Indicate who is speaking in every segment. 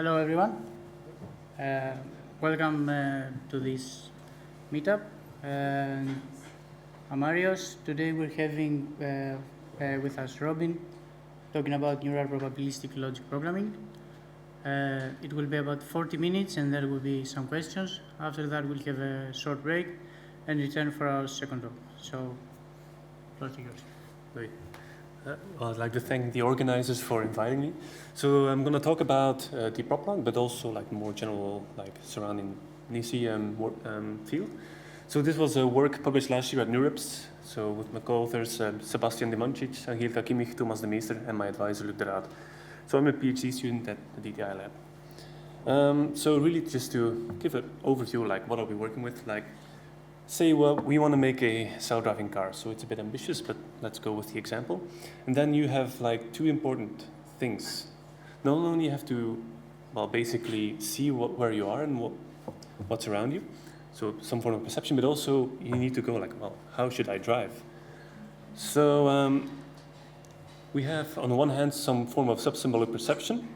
Speaker 1: Hello everyone. Welcome to this meetup. I'm Marios. Today we're having with us Robin talking about neural probabilistic logic programming. It will be about 40 minutes and there will be some questions. After that we'll have a short break and return for our second talk. So, floor to yours.
Speaker 2: Great. Well, I'd like to thank the organizers for inviting me. So I'm going to talk about DeepProbLog, but also like more general, like surrounding NISI field. So this was a work published last year at NeurIPS. So with my co-authors Sebastian de Mancic, Angelika Kimmich, Thomas de Meester, and my advisor Luc De Raedt. So I'm a PhD student at the DTAI lab. So really just to give an overview, like what are we working with? Like, say, well, we want to make a self-driving car, so it's a bit ambitious, but let's go with the example. And then you have like two important things. Not only you have to, well, basically see where you are and what's around you, so some form of perception, but also you need to go like, well, how should I drive? So we have, on the one hand, some form of subsymbolic perception,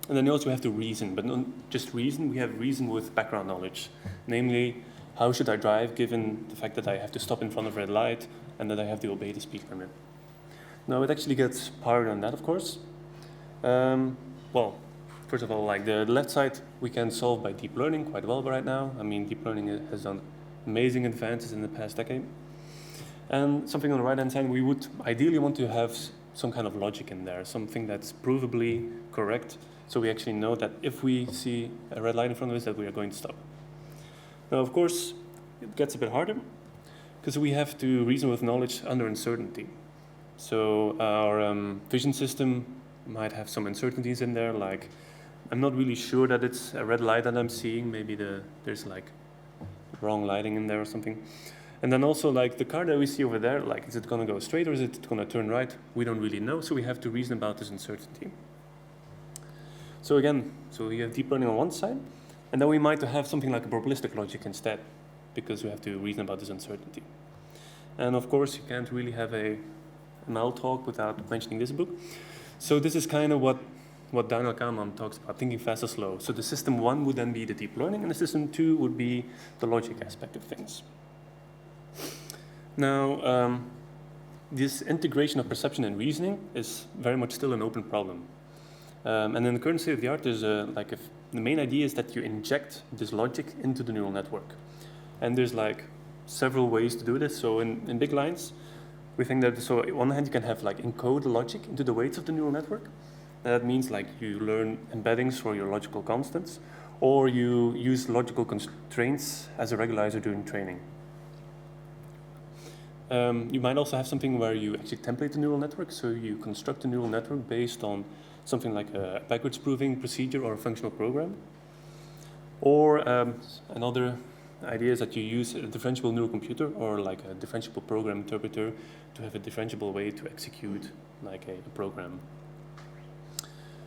Speaker 2: and then you also have to reason, but not just reason, we have reason with background knowledge, namely, how should I drive given the fact that I have to stop in front of a red light and that I have to obey the speed limit? Now it actually gets harder than that, of course. Well, first of all, like the left side we can solve by deep learning quite well right now. I mean, deep learning has done amazing advances in the past decade. And something on the right hand side, we would ideally want to have some kind of logic in there, something that's provably correct. So we actually know that if we see a red light in front of us that we are going to stop. Now, of course, it gets a bit harder because we have to reason with knowledge under uncertainty. So our vision system might have some uncertainties in there, like I'm not really sure that it's a red light that I'm seeing. Maybe there's like wrong lighting in there or something. And then also like the car that we see over there, like is it going to go straight or is it going to turn right? We don't really know, so we have to reason about this uncertainty. So again, so we have deep learning on one side. And then we might have something like a probabilistic logic instead, because we have to reason about this uncertainty. And of course, you can't really have a ML talk without mentioning this book. So this is kind of what Daniel Kahneman talks about, thinking fast or slow. So the system one would then be the deep learning, and the system two would be the logic aspect of things. Now, this integration of perception and reasoning is very much still an open problem. And in the current state of the art, there's the main idea is that you inject this logic into the neural network. And there's like several ways to do this. So in big lines, we think that, so on one hand, you can have like encode the logic into the weights of the neural network. That means like you learn embeddings for your logical constants, or you use logical constraints as a regularizer during training. You might also have something where you actually template the neural network. So you construct a neural network based on something like a backwards proving procedure or a functional program. Or another idea is that you use a differentiable neural computer or like a differentiable program interpreter to have a differentiable way to execute like a program.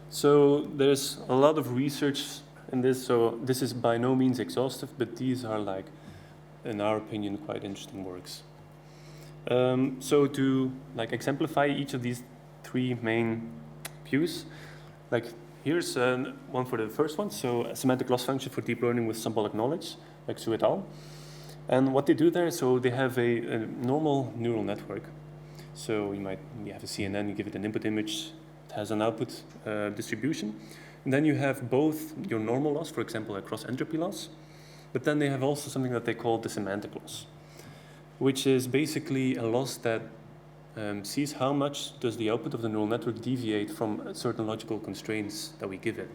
Speaker 2: So there's a lot of research in this. So this is by no means exhaustive, but these are like, in our opinion, quite interesting works. So to like exemplify each of these three main views, like here's one for the first one, so a semantic loss function for deep learning with symbolic knowledge, like Su et al. And what they do there, so they have a normal neural network. So you have a CNN, you give it an input image, it has an output distribution. And then you have both your normal loss, for example, a cross-entropy loss, but then they have also something that they call the semantic loss, which is basically a loss that sees how much does the output of the neural network deviate from certain logical constraints that we give it.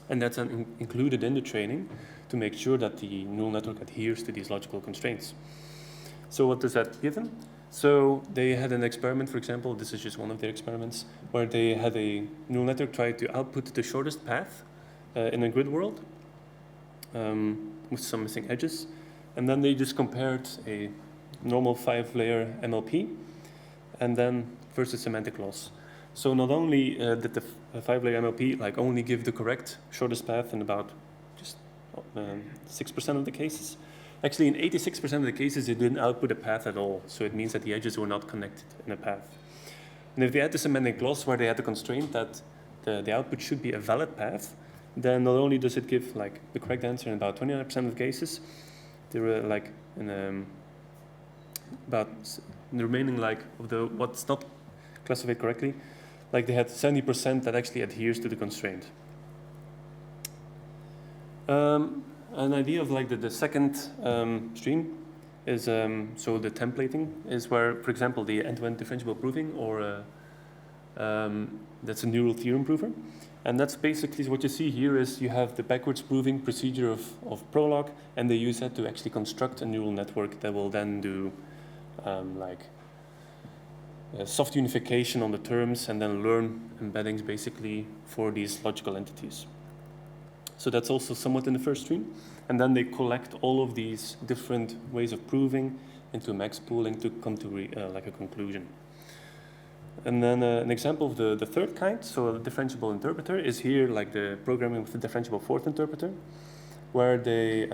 Speaker 2: And that's included in the training to make sure that the neural network adheres to these logical constraints. So what does that give them? So they had an experiment, for example, this is just one of their experiments, where they had a neural network try to output the shortest path in a grid world with some missing edges. And then they just compared a normal 5-layer MLP and then versus semantic loss. So not only did the 5-layer MLP like only give the correct shortest path in about just 6% of the cases, actually in 86% of the cases it didn't output a path at all. So it means that the edges were not connected in a path. And if they had the semantic loss where they had the constraint that the output should be a valid path, then not only does it give like the correct answer in about 29% of cases, there are like about the remaining like of the what's not classified correctly, like they had 70% that actually adheres to the constraint. An idea of like the second stream is so the templating is where, for example, the end-to-end differentiable proving, or that's a neural theorem prover. And that's basically what you see here is you have the backwards proving procedure of ProbLog, and they use that to actually construct a neural network that will then do like soft unification on the terms and then learn embeddings basically for these logical entities. So that's also somewhat in the first stream. And then they collect all of these different ways of proving into max pooling to come to like a conclusion. And then an example of the third kind, so a differentiable interpreter, is here like the programming with the differentiable fourth interpreter, where they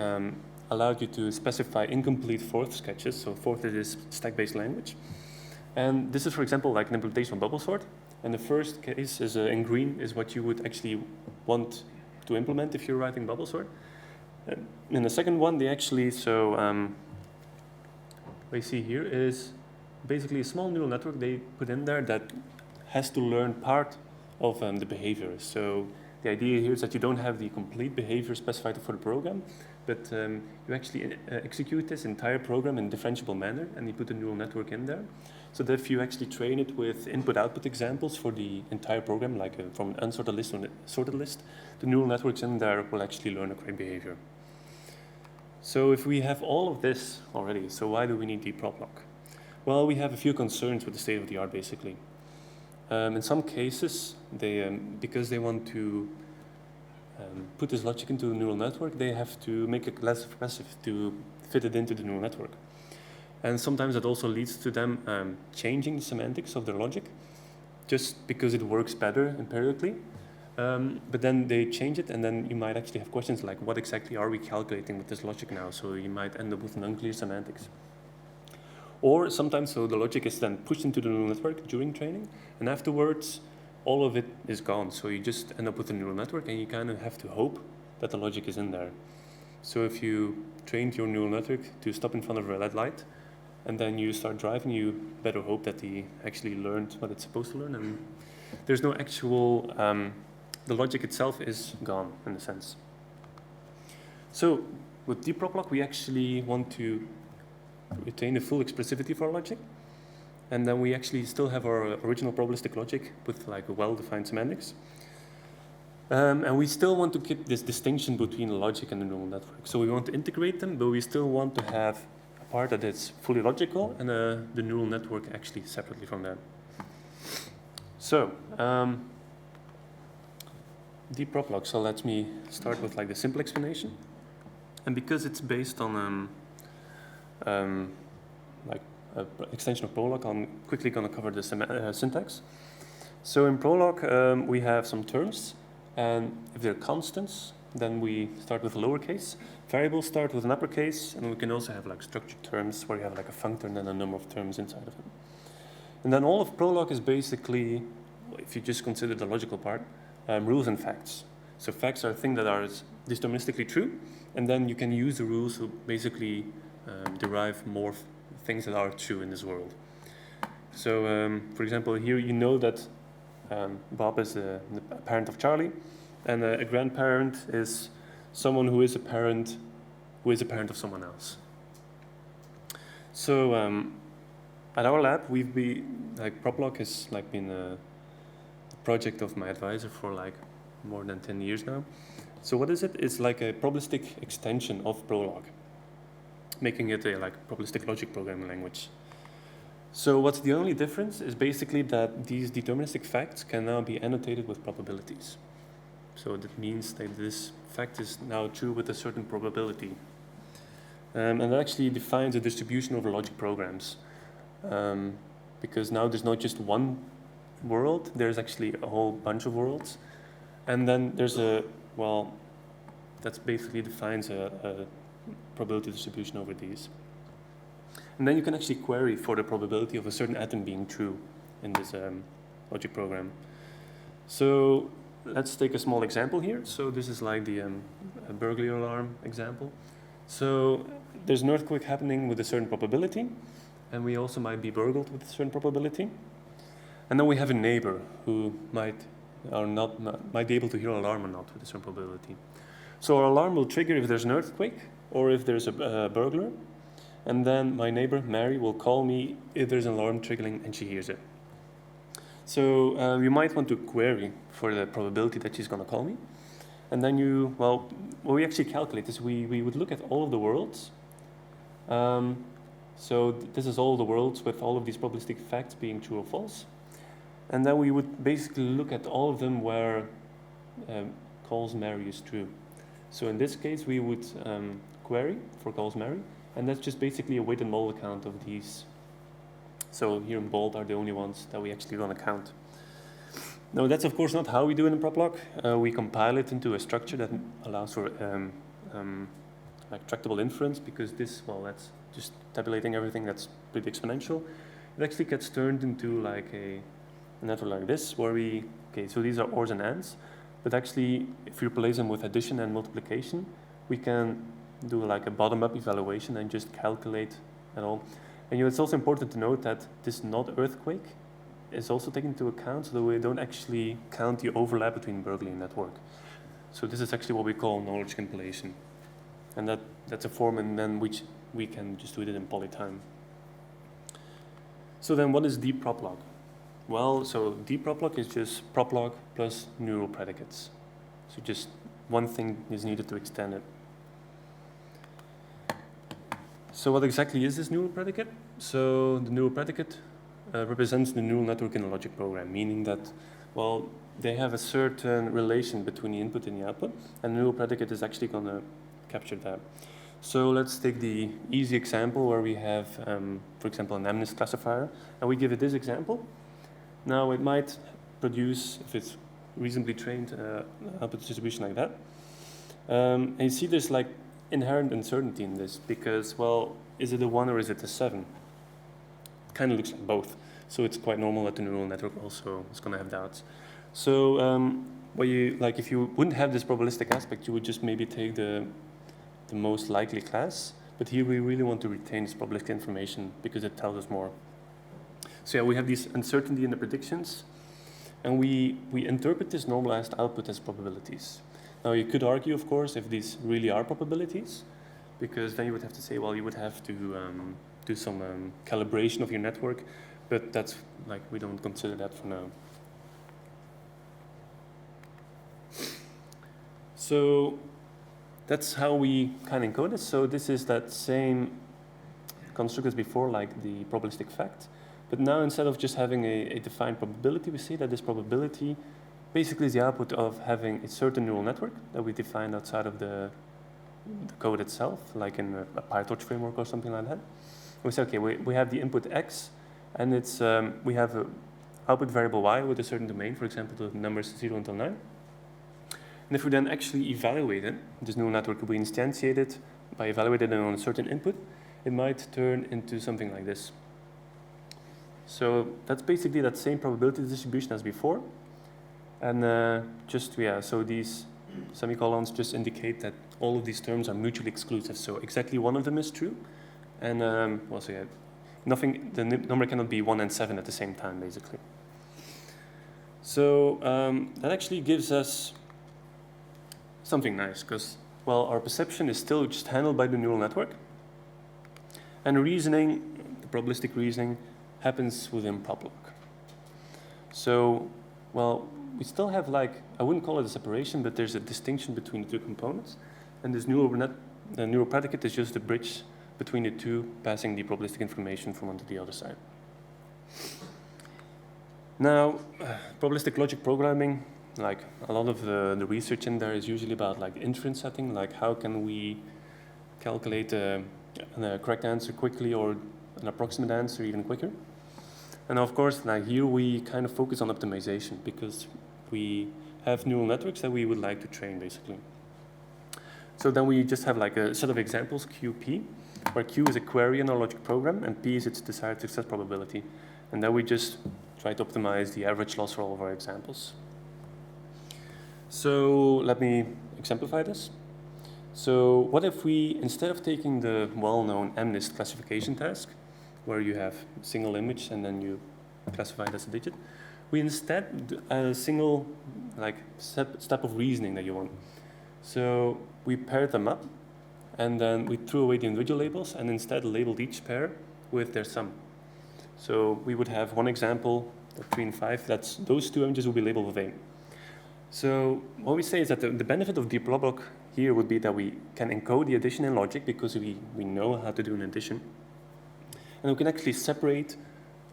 Speaker 2: allowed you to specify incomplete fourth sketches. So fourth is this stack-based language. And this is, for example, like an implementation of bubble sort. And the first case is in green is what you would actually want to implement if you're writing bubble sort. And in the second one, they actually, so what you see here is basically a small neural network they put in there that has to learn part of the behavior. So the idea here is that you don't have the complete behavior specified for the program, but you actually execute this entire program in a differentiable manner, and you put a neural network in there. So that if you actually train it with input-output examples for the entire program, like from an unsorted list or a sorted list, the neural networks in there will actually learn the correct behavior. So if we have all of this already, so why do we need DeepProbLog? Well, we have a few concerns with the state of the art, basically. In some cases, they, because they want to put this logic into the neural network, they have to make it less expressive to fit it into the neural network. And sometimes that also leads to them changing the semantics of their logic, just because it works better empirically. But then they change it, and then you might actually have questions like, what exactly are we calculating with this logic now? So you might end up with an unclear semantics. Or sometimes, so the logic is then pushed into the neural network during training, and afterwards, all of it is gone. So you just end up with a neural network, and you kind of have to hope that the logic is in there. So if you trained your neural network to stop in front of a red light, and then you start driving, you better hope that he actually learned what it's supposed to learn, and there's no actual, the logic itself is gone, in a sense. So with DeepProbLog, we actually want to retain the full expressivity for our logic, and then we actually still have our original probabilistic logic with like a well-defined semantics. And we still want to keep this distinction between the logic and the neural network. So we want to integrate them, but we still want to have a part that is fully logical and the neural network actually separately from that. So DeepProbLog. So let me start with like the simple explanation. And because it's based on like an extension of ProLog, I'm quickly going to cover the syntax. So in ProLog, we have some terms, and if they're constants, then we start with a lowercase. Variables start with an uppercase, and we can also have like structured terms where you have like a functor and then a number of terms inside of it. And then all of ProLog is basically, if you just consider the logical part, rules and facts. So facts are things that are deterministically true, and then you can use the rules to basically derive more things that are true in this world. So, for example, here you know that Bob is the parent of Charlie, and a grandparent is someone who is a parent of someone else. So, at our lab, we've been like ProbLog has like been a project of my advisor for like more than 10 years now. So what is it? It's like a probabilistic extension of ProbLog, making it a like probabilistic logic programming language. So what's the only difference is basically that these deterministic facts can now be annotated with probabilities. So that means that this fact is now true with a certain probability. And that actually defines a distribution over logic programs. Because now there's not just one world, there's actually a whole bunch of worlds. And then there's that's basically defines a probability distribution over these. And then you can actually query for the probability of a certain atom being true in this logic program. So let's take a small example here. So this is like the a burglary alarm example. So there's an earthquake happening with a certain probability, and we also might be burgled with a certain probability. And then we have a neighbor who might be able to hear an alarm or not with a certain probability. So our alarm will trigger if there's an earthquake or if there's a burglar. And then my neighbor, Mary, will call me if there's an alarm triggering and she hears it. So you might want to query for the probability that she's going to call me. And then what we actually calculate is we would look at all of the worlds. So this is all the worlds with all of these probabilistic facts being true or false. And then we would basically look at all of them where calls Mary is true. So in this case, we would query for calls Mary. And that's just basically a weighted model account of these. So here in bold are the only ones that we actually run a count. Now that's of course not how we do it in ProbLog. We compile it into a structure that allows for like tractable inference, because this, well, that's just tabulating everything that's pretty exponential. It actually gets turned into like a network like this, where so these are ors and ands, but actually if you replace them with addition and multiplication, we can do like a bottom-up evaluation and just calculate it all. And it's also important to note that this not earthquake is also taken into account, so that we don't actually count the overlap between burglary and network. So this is actually what we call knowledge compilation. And that's a form in then which we can just do it in polytime. So then what is DeepProbLog? Well, so DeepProbLog is just ProbLog plus neural predicates. So just one thing is needed to extend it. So what exactly is this neural predicate? So the neural predicate represents the neural network in a logic program, meaning that, well, they have a certain relation between the input and the output, and the neural predicate is actually going to capture that. So let's take the easy example where we have, for example, an MNIST classifier, and we give it this example. Now it might produce, if it's reasonably trained, output distribution like that. And you see there's like inherent uncertainty in this, because, well, is it a 1 or is it a 7? Kind of looks like both. So it's quite normal that the neural network also is going to have doubts. So if you wouldn't have this probabilistic aspect, you would just maybe take the most likely class. But here we really want to retain this probabilistic information because it tells us more. So yeah, we have this uncertainty in the predictions, and we interpret this normalized output as probabilities. Now you could argue, of course, if these really are probabilities, because then you would have to say, well, you would have to do some calibration of your network, but that's like, we don't consider that for now. So that's how we kind of encode it. So this is that same construct as before, like the probabilistic fact. But now instead of just having a defined probability, we say that this probability basically is the output of having a certain neural network that we defined outside of the code itself, like in a PyTorch framework or something like that. We say, okay, we have the input x, and it's we have an output variable y with a certain domain, for example, the numbers 0 until 9. And if we then actually evaluate it, this neural network will be instantiated by evaluating it on a certain input, it might turn into something like this. So that's basically that same probability distribution as before. And so these semicolons just indicate that all of these terms are mutually exclusive. So exactly one of them is true. And the number cannot be 1 and 7 at the same time, basically. So that actually gives us something nice, because, well, our perception is still just handled by the neural network. And reasoning, the probabilistic reasoning, happens within ProbLog. So, well, we still have I wouldn't call it a separation, but there's a distinction between the two components. And this the neural predicate is just a bridge between the two, passing the probabilistic information from one to the other side. Now, probabilistic logic programming, like a lot of the research in there is usually about like inference setting, like how can we calculate a correct answer quickly or an approximate answer even quicker. And of course, here we kind of focus on optimization because we have neural networks that we would like to train, basically. So then we just have like a set of examples, QP, where Q is a query in our logic program and P is its desired success probability. And then we just try to optimize the average loss for all of our examples. So let me exemplify this. So what if we, instead of taking the well-known MNIST classification task, where you have a single image and then you classify it as a digit, we instead do a single step of reasoning that you want. So we paired them up, and then we threw away the individual labels and instead labeled each pair with their sum. So we would have one example, 3 and 5, that's those two images will be labeled with A. So what we say is that the benefit of DeepProbLog here would be that we can encode the addition in logic because we know how to do an addition. And we can actually separate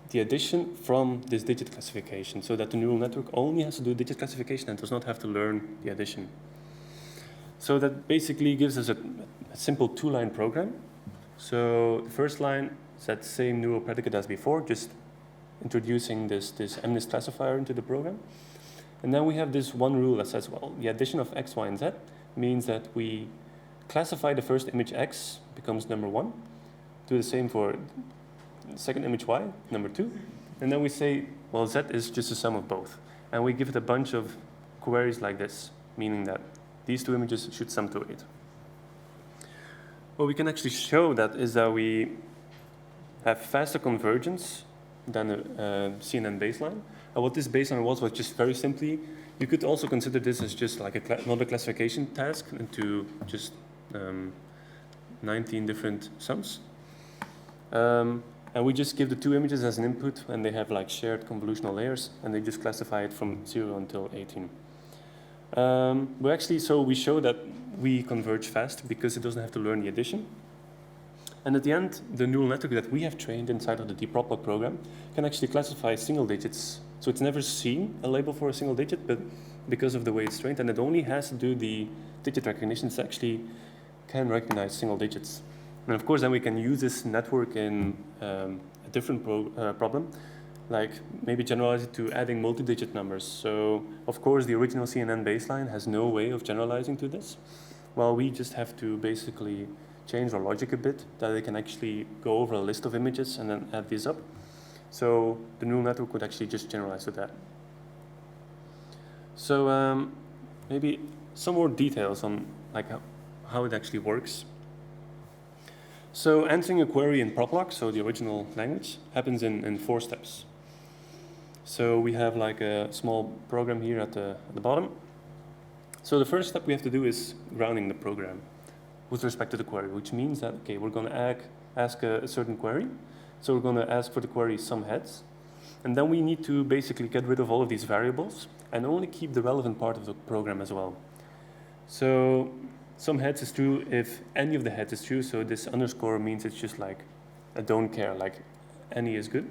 Speaker 2: the addition from this digit classification so that the neural network only has to do digit classification and does not have to learn the addition. So that basically gives us a simple two-line program. So the first line is that same neural predicate as before, just introducing this MNIST classifier into the program. And then we have this one rule that says, well, the addition of x, y, and z means that we classify the first image x becomes number 1, do the same for the second image y, number 2, and then we say, well, z is just the sum of both. And we give it a bunch of queries like this, meaning that these two images should sum to 8. What we can actually show that is that we have faster convergence than a CNN baseline. And what this baseline was just very simply, you could also consider this as just like another classification task into just 19 different sums. And we just give the two images as an input, and they have like shared convolutional layers, and they just classify it from 0 until 18. We show that we converge fast because it doesn't have to learn the addition. And at the end, the neural network that we have trained inside of the DeepProbLog program can actually classify single digits. So it's never seen a label for a single digit, but because of the way it's trained, and it only has to do the digit recognition, it actually can recognize single digits. And of course, then we can use this network in a different problem, like maybe generalize it to adding multi-digit numbers. So of course, the original CNN baseline has no way of generalizing to this. Well, we just have to basically change our logic a bit, that it can actually go over a list of images and then add these up. So the neural network would actually just generalize to that. So maybe some more details on like how it actually works. So answering a query in ProbLog, so the original language, happens in 4 steps. So we have like a small program here at the bottom. So the first step we have to do is grounding the program with respect to the query, which means that, okay, we're going to ask a certain query. So we're going to ask for the query some heads. And then we need to basically get rid of all of these variables and only keep the relevant part of the program as well. So some heads is true if any of the heads is true. So this underscore means it's just like a don't care, like any is good.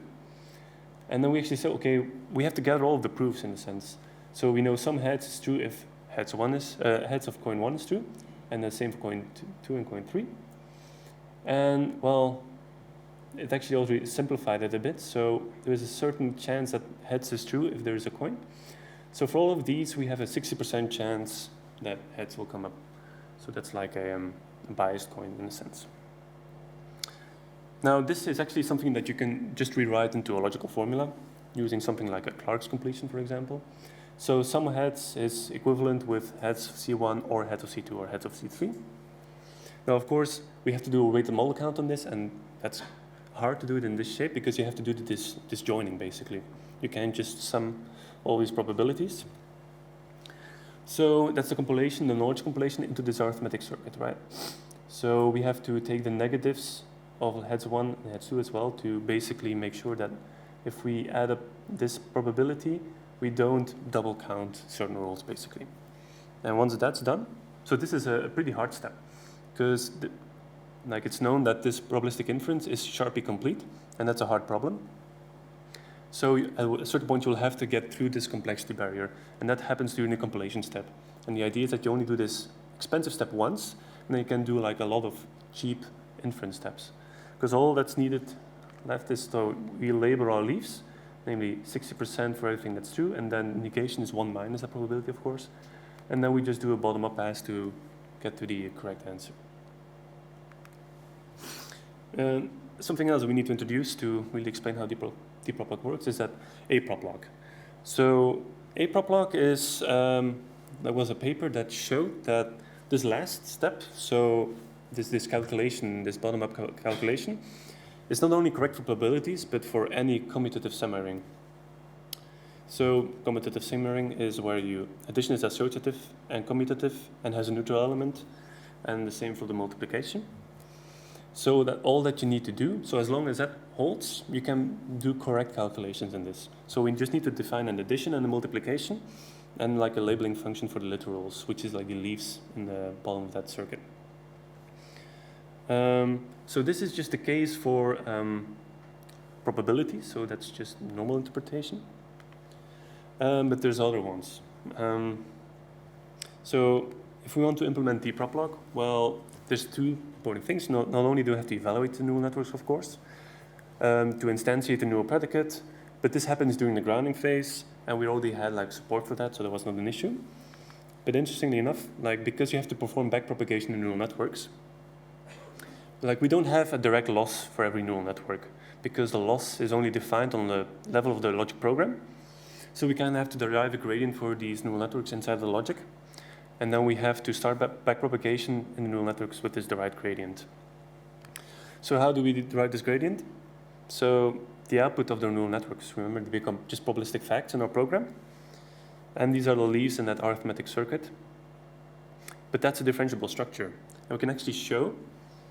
Speaker 2: And then we actually say, okay, we have to gather all of the proofs in a sense. So we know some heads is true if heads of coin 1 is true, and the same for coin 2 and coin 3. And well, it actually already simplified it a bit. So there is a certain chance that heads is true if there is a coin. So for all of these, we have a 60% chance that heads will come up. So that's like a biased coin in a sense. Now, this is actually something that you can just rewrite into a logical formula using something like a Clark's completion, for example. So sum of heads is equivalent with heads of C1 or heads of C2 or heads of C3. Now, of course, we have to do a weighted model count on this, and that's hard to do it in this shape because you have to do this joining, basically. You can't just sum all these probabilities. So that's the compilation, the knowledge compilation into this arithmetic circuit, right? So we have to take the negatives of heads 1 and heads 2 as well to basically make sure that if we add up this probability, we don't double count certain rules, basically. And once that's done, so this is a pretty hard step because like it's known that this probabilistic inference is sharply complete, and that's a hard problem. So at a certain point, you'll have to get through this complexity barrier, and that happens during the compilation step. And the idea is that you only do this expensive step once, and then you can do like a lot of cheap inference steps. Because all that's needed left is so we label our leaves, namely 60% for everything that's true, and then negation is 1 minus that probability, of course. And then we just do a bottom-up pass to get to the correct answer. Something else we need to introduce to really explain how DeepProbLog works is that aProbLog. So aProbLog is there was a paper that showed that this last step, so this calculation, this bottom-up calculation, is not only correct for probabilities, but for any commutative sum-ring. So commutative sum-ring is where addition is associative and commutative and has a neutral element, and the same for the multiplication. So that all that you need to do, so as long as that holds, you can do correct calculations in this. So we just need to define an addition and a multiplication, and like a labeling function for the literals, which is like the leaves in the bottom of that circuit. So this is just the case for probability, so that's just normal interpretation. But there's other ones. So if we want to implement DeepProbLog, well, there's two important things. Not only do we have to evaluate the neural networks, of course, to instantiate the neural predicate, but this happens during the grounding phase, and we already had like support for that, so that was not an issue. But interestingly enough, like because you have to perform backpropagation in neural networks, like we don't have a direct loss for every neural network because the loss is only defined on the level of the logic program. So we kind of have to derive a gradient for these neural networks inside the logic. And then we have to start backpropagation in the neural networks with this derived gradient. So how do we derive this gradient? So the output of the neural networks, remember, they become just probabilistic facts in our program. And these are the leaves in that arithmetic circuit. But that's a differentiable structure. And we can actually show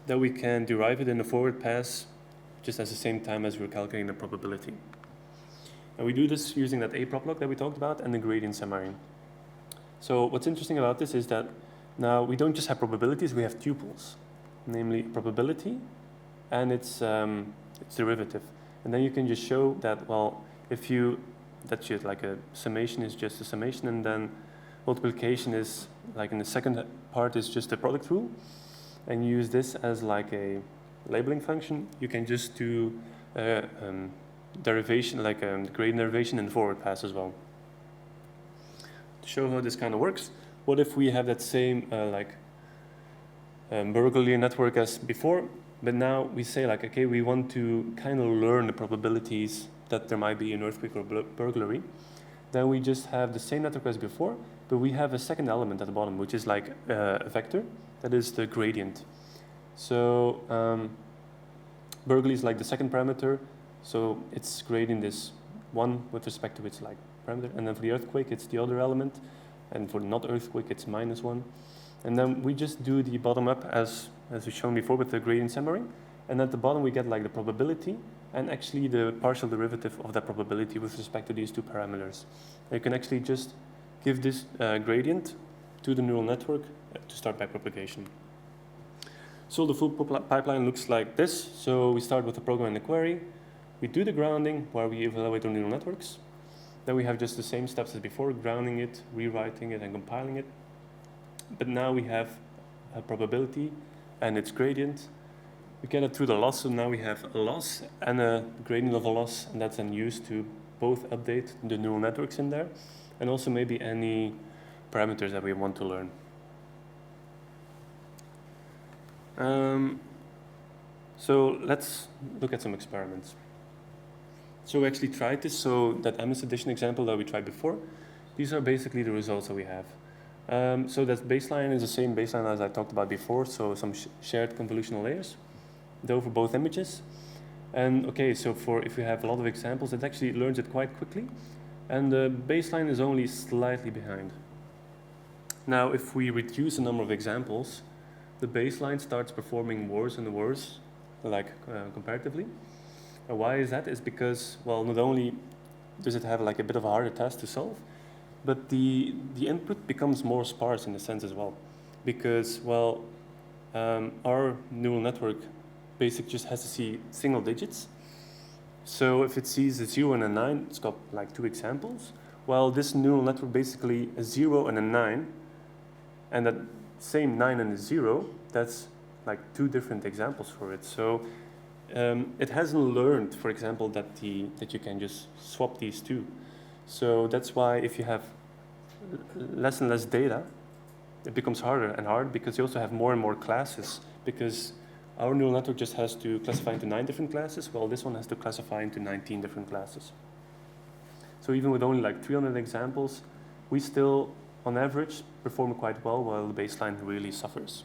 Speaker 2: that we can derive it in a forward pass just at the same time as we're calculating the probability. And we do this using that DTAI that we talked about and the gradient sum-ring. So what's interesting about this is that now we don't just have probabilities, we have tuples, namely probability and its derivative. And then you can just show that, well, that's it, like a summation is just a summation, and then multiplication is, like in the second part, is just a product rule, and use this as like a labeling function. You can just do derivation, like a gradient derivation in the forward pass as well. To show how this kind of works, what if we have that same burglary network as before, but now we say like, okay, we want to kind of learn the probabilities that there might be an earthquake or burglary. Then we just have the same network as before, but we have a second element at the bottom, which is like a vector, that is the gradient. So burglary is like the second parameter, so it's grading this one with respect to its like parameter, and then for the earthquake it's the other element, and for the not earthquake it's -1. And then we just do the bottom up as we've shown before with the gradient summary, and at the bottom we get like the probability and actually the partial derivative of that probability with respect to these two parameters. And you can actually just give this gradient to the neural network to start backpropagation. So the full pipeline looks like this. So we start with the program and the query. We do the grounding where we evaluate our neural networks. Then we have just the same steps as before, grounding it, rewriting it, and compiling it. But now we have a probability and its gradient. We get it through the loss, so now we have a loss and a gradient of a loss, and that's then used to both update the neural networks in there, and also maybe any parameters that we want to learn. So let's look at some experiments. So we actually tried this, so that MS addition example that we tried before, these are basically the results that we have. So that baseline is the same baseline as I talked about before, so some shared convolutional layers, though for both images. And okay, so if we have a lot of examples, it actually learns it quite quickly, and the baseline is only slightly behind. Now, if we reduce the number of examples, the baseline starts performing worse and worse, comparatively. And why is that? Is because, well, not only does it have like a bit of a harder task to solve, but the input becomes more sparse in a sense as well. Because, well, our neural network basically just has to see single digits. So if it sees a 0 and a 9, it's got like 2 examples. Well, this neural network basically a 0 and a 9, and that same 9 and a 0, that's like 2 different examples for it. So it hasn't learned, for example, that you can just swap these two. So that's why if you have less and less data, it becomes harder and harder, because you also have more and more classes, because our neural network just has to classify into 9 different classes, while this one has to classify into 19 different classes. So even with only like 300 examples, we still on average, perform quite well, while the baseline really suffers.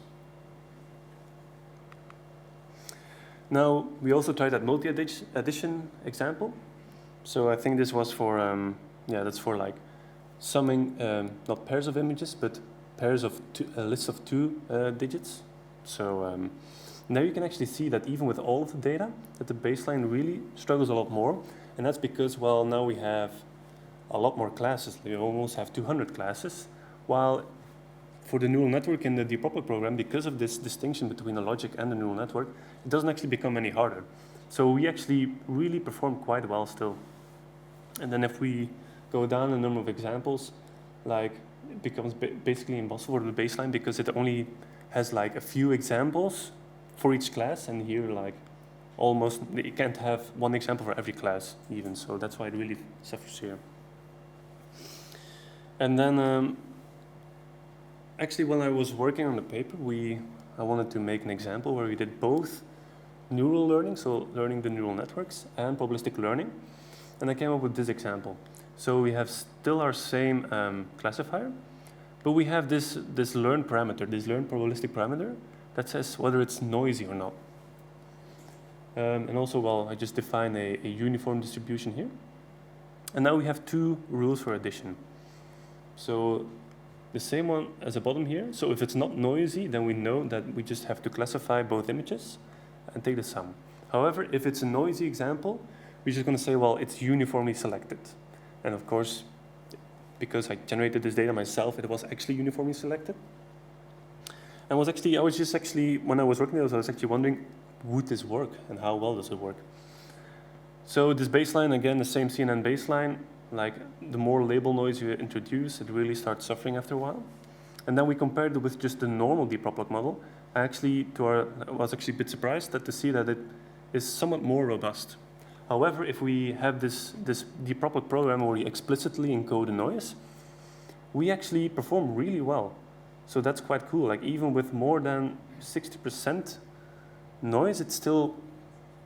Speaker 2: Now, we also tried that multi-addition example. So I think this was for, that's for like summing, not pairs of images, but pairs of lists of 2 digits. So now you can actually see that even with all of the data, that the baseline really struggles a lot more. And that's because, well, now we have a lot more classes. We almost have 200 classes, while for the neural network in the DeepProbLog program, because of this distinction between the logic and the neural network, it doesn't actually become any harder. So we actually really perform quite well still. And then if we go down the number of examples, like it becomes basically impossible for the baseline because it only has like a few examples for each class, and here like almost, you can't have one example for every class even, so that's why it really suffers here. And then actually when I was working on the paper, I wanted to make an example where we did both neural learning, so learning the neural networks, and probabilistic learning. And I came up with this example. So we have still our same classifier, but we have this learn parameter, this learn probabilistic parameter that says whether it's noisy or not. And also, well, I just define a uniform distribution here. And now we have 2 rules for addition. So the same one as the bottom here. So if it's not noisy, then we know that we just have to classify both images and take the sum. However, if it's a noisy example, we're just going to say, well, it's uniformly selected. And of course, because I generated this data myself, it was actually uniformly selected. And I was just actually, when I was working on this, I was actually wondering, would this work and how well does it work? So this baseline, again, the same CNN baseline, like the more label noise you introduce, it really starts suffering after a while. And then we compared it with just the normal DeepProbLog model. I was actually a bit surprised to see that it is somewhat more robust. However, if we have this DeepProbLog program where we explicitly encode the noise, we actually perform really well. So that's quite cool. Like even with more than 60% noise, it's still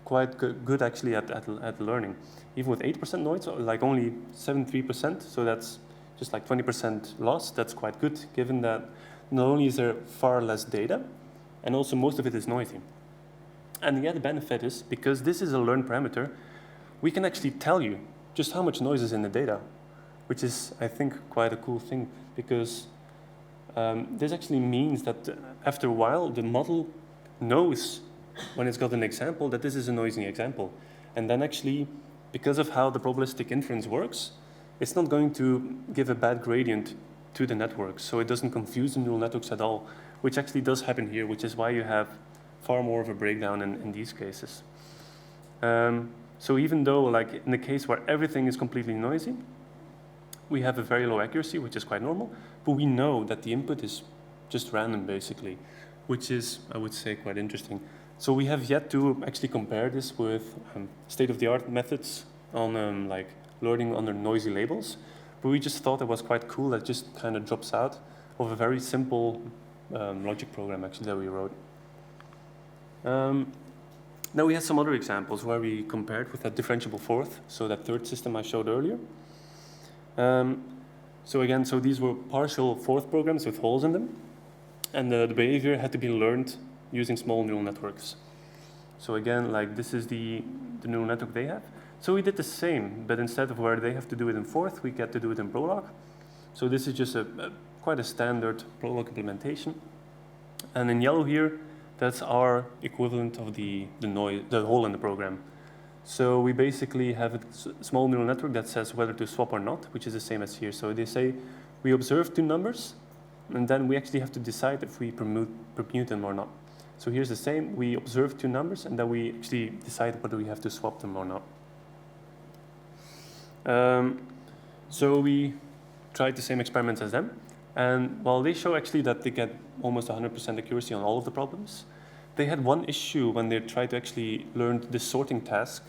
Speaker 2: quite good actually at learning. Even with 8% noise, like only 73%, so that's just like 20% loss. That's quite good, given that not only is there far less data, and also most of it is noisy. And the other benefit is, because this is a learn parameter, we can actually tell you just how much noise is in the data, which is, I think, quite a cool thing, because this actually means that after a while, the model knows when it's got an example that this is a noisy example. And then actually, because of how the probabilistic inference works, it's not going to give a bad gradient to the network, so it doesn't confuse the neural networks at all, which actually does happen here, which is why you have far more of a breakdown in these cases. So even though, like in the case where everything is completely noisy, we have a very low accuracy, which is quite normal, but we know that the input is just random, basically, which is, I would say, quite interesting. So we have yet to actually compare this with state-of-the-art methods on like learning under noisy labels, but we just thought it was quite cool that just kind of drops out of a very simple logic program, actually, that we wrote. Now we had some other examples where we compared with that differentiable fourth, so that third system I showed earlier. So again, these were partial fourth programs with holes in them, and the behavior had to be learned using small neural networks. So again, like this is the neural network they have. So we did the same, but instead of where they have to do it in fourth, we get to do it in ProLog. So this is just quite a standard ProLog implementation. And in yellow here, that's our equivalent of the hole in the program. So we basically have a small neural network that says whether to swap or not, which is the same as here. So they say we observe two numbers, and then we actually have to decide if we permute them or not. So here's the same. We observe two numbers, and then we actually decide whether we have to swap them or not. So we tried the same experiments as them. And while they show actually that they get almost 100% accuracy on all of the problems, they had one issue when they tried to actually learn this sorting task,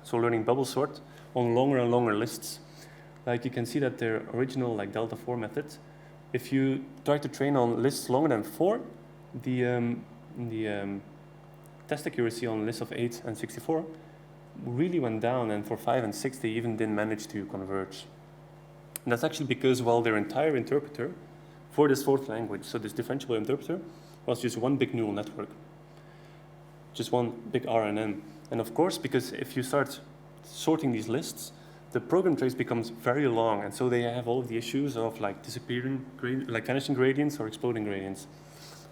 Speaker 2: so learning bubble sort, on longer and longer lists. Like you can see that their original like delta 4 method, if you try to train on lists longer than 4, the test accuracy on lists of 8 and 64 really went down, and for 5 and 6 they even didn't manage to converge. And that's actually because, well, their entire interpreter for this fourth language, so this differentiable interpreter, was just one big neural network, just one big RNN. And of course, because if you start sorting these lists, the program trace becomes very long, and so they have all of the issues of like disappearing, like vanishing gradients or exploding gradients.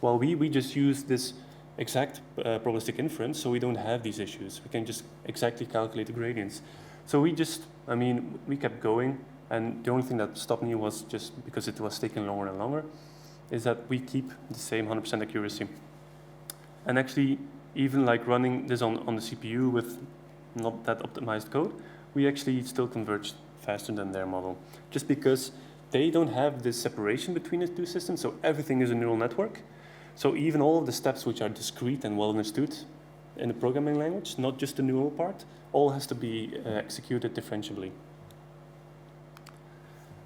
Speaker 2: While we just use this exact probabilistic inference, so we don't have these issues. We can just exactly calculate the gradients. So we kept going, and the only thing that stopped me was just because it was taking longer and longer, is that we keep the same 100% accuracy. And actually, even like running this on the CPU with not that optimized code, we actually still converge faster than their model, just because they don't have this separation between the two systems, so everything is a neural network. So even all of the steps which are discrete and well understood in the programming language, not just the neural part, all has to be executed differentiably.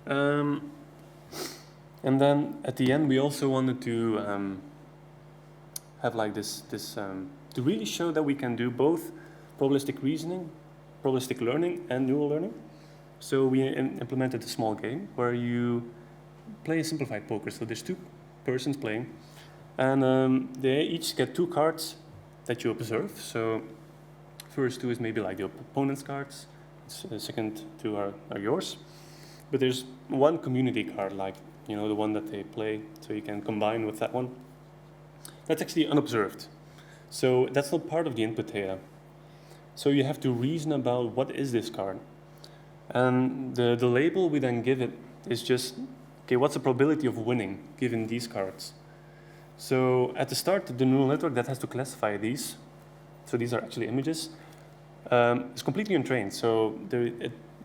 Speaker 2: And then at the end, we also wanted to have like this to really show that we can do both probabilistic reasoning, probabilistic learning, and neural learning. So we implemented a small game where you play a simplified poker. So there's two persons playing, and they each get two cards that you observe. So first two is maybe like the opponent's cards. The second two are yours. But there's one community card, like the one that they play, so you can combine with that one. That's actually unobserved. So that's not part of the input data. So you have to reason about what is this card. And the label we then give it is just, okay, what's the probability of winning given these cards? So at the start, the neural network that has to classify these, so these are actually images, is completely untrained. So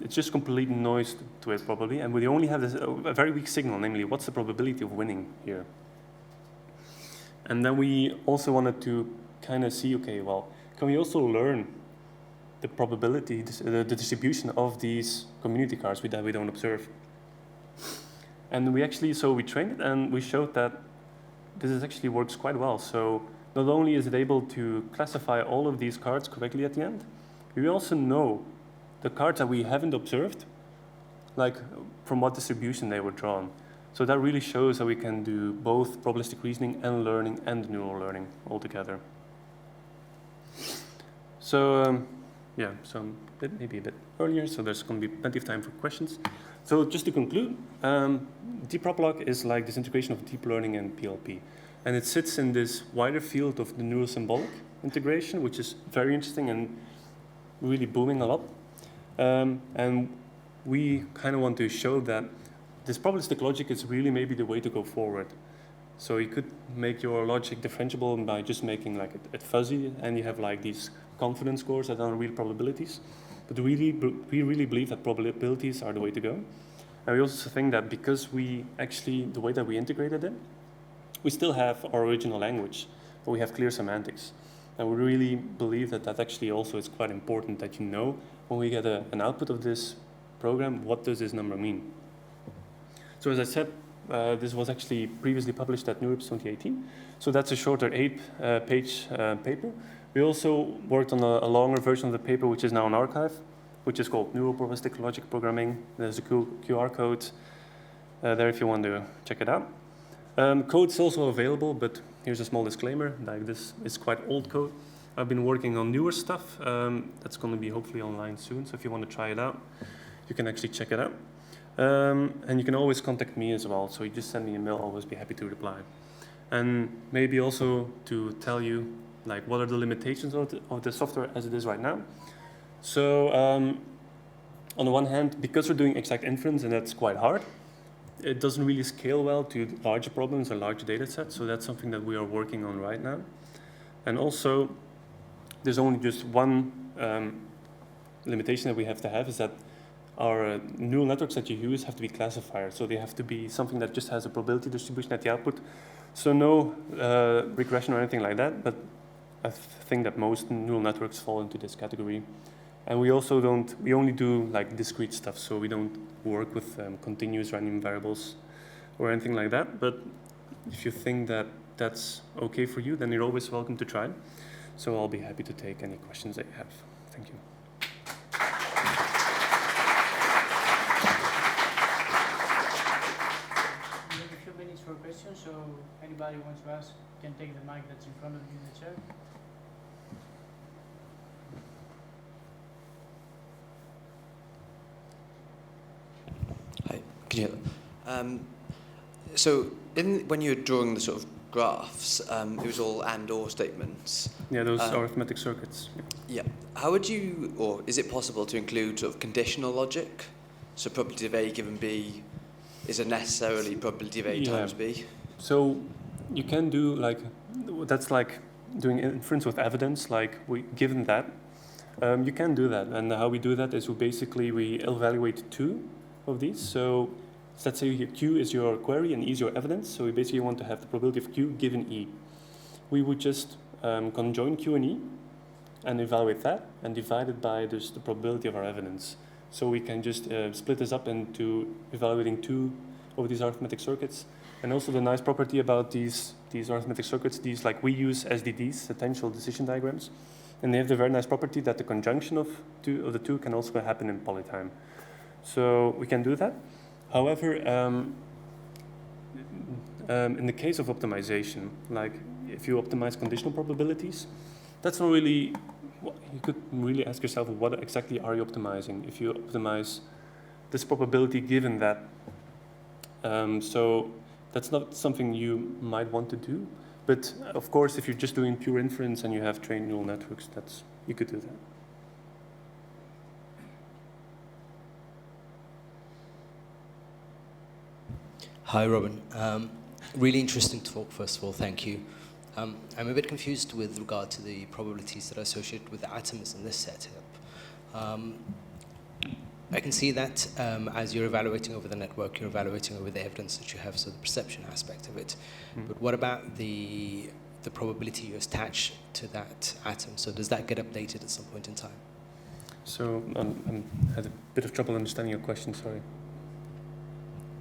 Speaker 2: it's just complete noise to it probably, and we only have a very weak signal, namely what's the probability of winning here. And then we also wanted to kind of see, okay, well, can we also learn the probability, the distribution of these community cards that we don't observe? And we trained it, and we showed that this actually works quite well. So not only is it able to classify all of these cards correctly at the end, we also know the cards that we haven't observed, like from what distribution they were drawn. So that really shows that we can do both probabilistic reasoning and learning and neural learning all together. So maybe a bit earlier, so there's going to be plenty of time for questions. So just to conclude, DeepProbLog is like this integration of deep learning and PLP. And it sits in this wider field of the neurosymbolic integration, which is very interesting and really booming a lot. And we kind of want to show that this probabilistic logic is really maybe the way to go forward. So you could make your logic differentiable by just making like it fuzzy, and you have like these confidence scores that are real probabilities. But we really believe that probabilities are the way to go. And we also think that because the way that we integrated it, we still have our original language, but we have clear semantics. And we really believe that actually also is quite important that you know when we get an output of this program, what does this number mean? So as I said, this was actually previously published at NeurIPS 2018. So that's a shorter 8-page paper. We also worked on a longer version of the paper, which is now on archive, which is called Probabilistic Logic Programming. There's a cool QR code there if you want to check it out. Code is also available, but here's a small disclaimer, like this is quite old code. I've been working on newer stuff that's going to be hopefully online soon, so if you want to try it out, you can actually check it out. And you can always contact me as well, so you just send me a mail, I'll always be happy to reply. And maybe also to tell you like what are the limitations of the software as it is right now. So on the one hand, because we're doing exact inference and that's quite hard, it doesn't really scale well to larger problems or larger data sets, so that's something that we are working on right now. And also, there's only just one limitation that we have to have, is that our neural networks that you use have to be classifiers, so they have to be something that just has a probability distribution at the output. So no regression or anything like that, but I think that most neural networks fall into this category. And we also we only do like discrete stuff, so we don't work with continuous random variables or anything like that. But if you think that that's okay for you, then you're always welcome to try. So I'll be happy to take any questions that you have. Thank you.
Speaker 1: anybody wants to ask can take the mic that's in front of you in the chair.
Speaker 3: Hi, can you hear? So when you were drawing the sort of graphs, it was all and/or statements.
Speaker 2: Yeah, those arithmetic circuits.
Speaker 3: Yeah. How would you, or is it possible to include sort of conditional logic? So probability of A given B is a necessarily probability of A times B?
Speaker 2: So you can do like, that's like doing inference with evidence, like given that. You can do that, and how we do that is we evaluate two of these. So let's say Q is your query and E is your evidence. So we basically want to have the probability of Q given E. We would just conjoin Q and E and evaluate that and divide it by just the probability of our evidence. So we can just split this up into evaluating two of these arithmetic circuits. And also the nice property about these arithmetic circuits, we use SDDs, potential decision diagrams, and they have the very nice property that the conjunction of the two can also happen in polytime. So we can do that. However, in the case of optimization, like if you optimize conditional probabilities, that's not really, you could really ask yourself, what exactly are you optimizing if you optimize this probability given that? So that's not something you might want to do. But of course, if you're just doing pure inference and you have trained neural networks, you could do that.
Speaker 4: Hi, Robin. Really interesting talk, first of all, thank you. I'm a bit confused with regard to the probabilities that are associated with the atoms in this setup. I can see that as you're evaluating over the network, you're evaluating over the evidence that you have, so the perception aspect of it. But what about the probability you attach to that atom? So does that get updated at some point in time?
Speaker 2: So I had a bit of trouble understanding your question, sorry.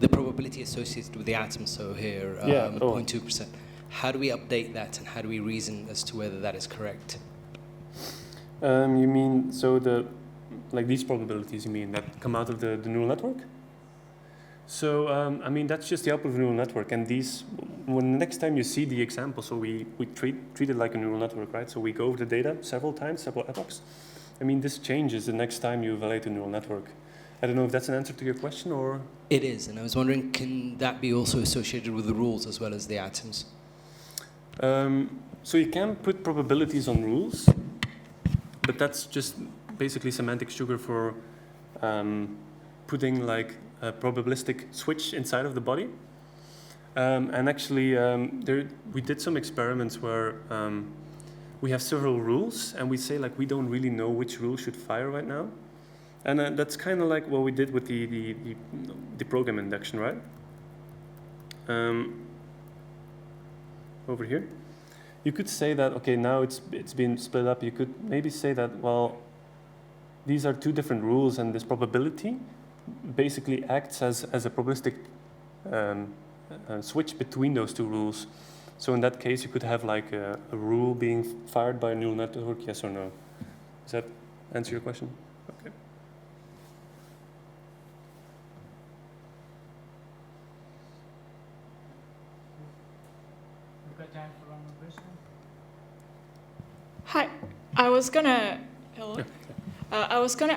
Speaker 4: The probability associated with the atom, so here, 0.2%. How do we update that, and how do we reason as to whether that is correct?
Speaker 2: You mean, so these probabilities, you mean, that come out of the neural network? So, I mean, that's just the output of a neural network, and when the next time you see the example, so we treat it like a neural network, right? So we go over the data several times, several epochs. I mean, this changes the next time you evaluate a neural network. I don't know if that's an answer to your question, or?
Speaker 4: It is, and I was wondering, can that be also associated with the rules as well as the atoms?
Speaker 2: So you can put probabilities on rules, but that's just basically semantic sugar for putting like a probabilistic switch inside of the body. And actually, we did some experiments where we have several rules, and we say like we don't really know which rule should fire right now. And that's kind of like what we did with the program induction, right? Over here. You could say that, okay, now it's been split up. You could maybe say that, well, these are two different rules, and this probability basically acts as a probabilistic switch between those two rules. So in that case, you could have like a rule being fired by a neural network, yes or no. Does that answer your question? Okay.
Speaker 1: We've got time for one more question.
Speaker 5: Hi, I was gonna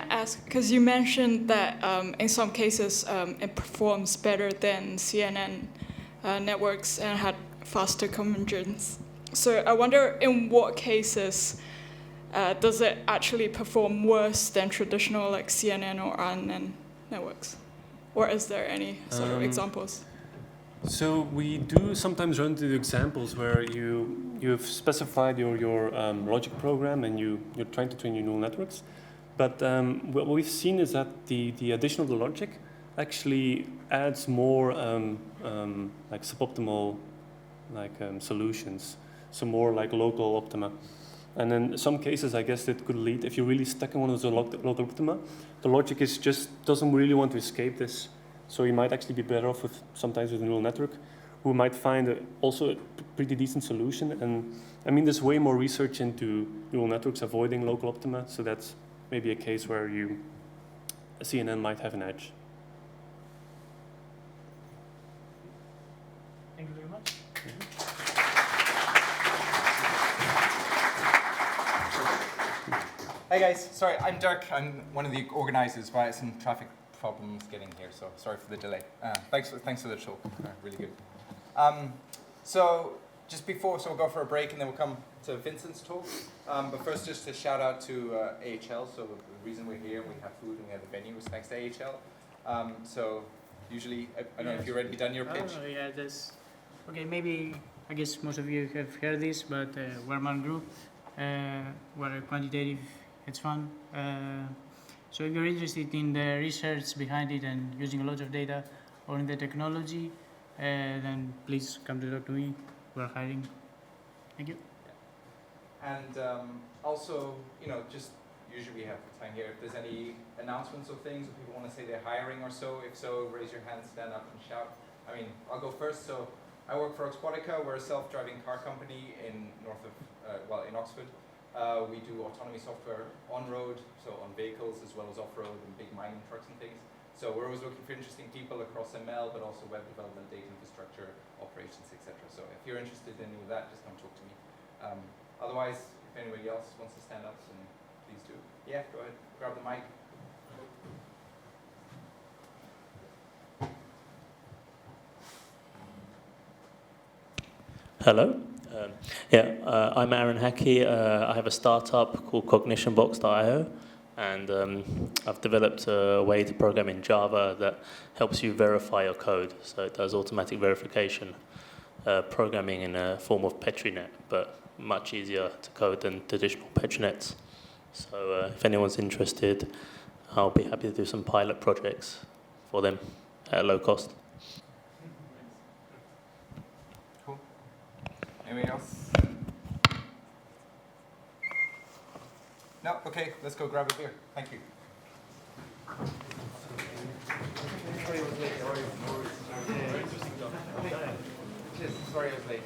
Speaker 5: ask, because you mentioned that in some cases it performs better than CNN networks and had faster convergence. So I wonder, in what cases does it actually perform worse than traditional like CNN or RNN networks? Or is there any sort of examples?
Speaker 2: So we do sometimes run into examples where you've specified your logic program and you're trying to train your neural networks. But what we've seen is that the addition of the logic actually adds more like suboptimal solutions, so more like local optima. And in some cases, I guess it could lead, if you're really stuck in one of those local optima, the logic doesn't really want to escape this. So you might actually be better off sometimes with a neural network, who might find also a pretty decent solution. And I mean, there's way more research into neural networks avoiding local optima, so that's maybe a case where a CNN might have an edge.
Speaker 1: Thank you very much.
Speaker 2: Mm-hmm.
Speaker 6: Hi guys, sorry, I'm Dirk. I'm one of the organisers, but I had some traffic problems getting here, so sorry for the delay. Thanks for the talk, really good. So just before, so we'll go for a break and then we'll come to Vincent's talk. But first, just a shout out to AHL. So the reason we're here and we have food and we have the venue is thanks to AHL. So usually, I don't know if you've already done your pitch.
Speaker 1: Oh, yeah, that's okay. Maybe I guess most of you have heard this, but Warman Group, we're a quantitative hedge fund. So if you're interested in the research behind it and using a lot of data or in the technology, then please come to talk to me. We're hiring. Thank you.
Speaker 6: And also, just usually we have time here. If there's any announcements or things, or people want to say they're hiring or so, if so, raise your hand, stand up and shout. I mean, I'll go first. So I work for Oxbotica. We're a self-driving car company in in Oxford. We do autonomy software on-road, so on vehicles, as well as off-road and big mining trucks and things. So we're always looking for interesting people across ML, but also web development, data infrastructure, operations, etc. So if you're interested in any of that, just come talk to me. Otherwise, if anybody else wants to stand up, then please do. Yeah, go ahead, grab the mic.
Speaker 7: Hello. I'm Aaron Hackey. I have a startup called cognitionbox.io, and I've developed a way to program in Java that helps you verify your code. So it does automatic verification, programming in a form of PetriNet, but much easier to code than traditional PetriNets. So if anyone's interested, I'll be happy to do some pilot projects for them at low cost.
Speaker 6: Cool. Anybody else? No? Okay, let's go grab a beer. Thank you. Sorry I was late.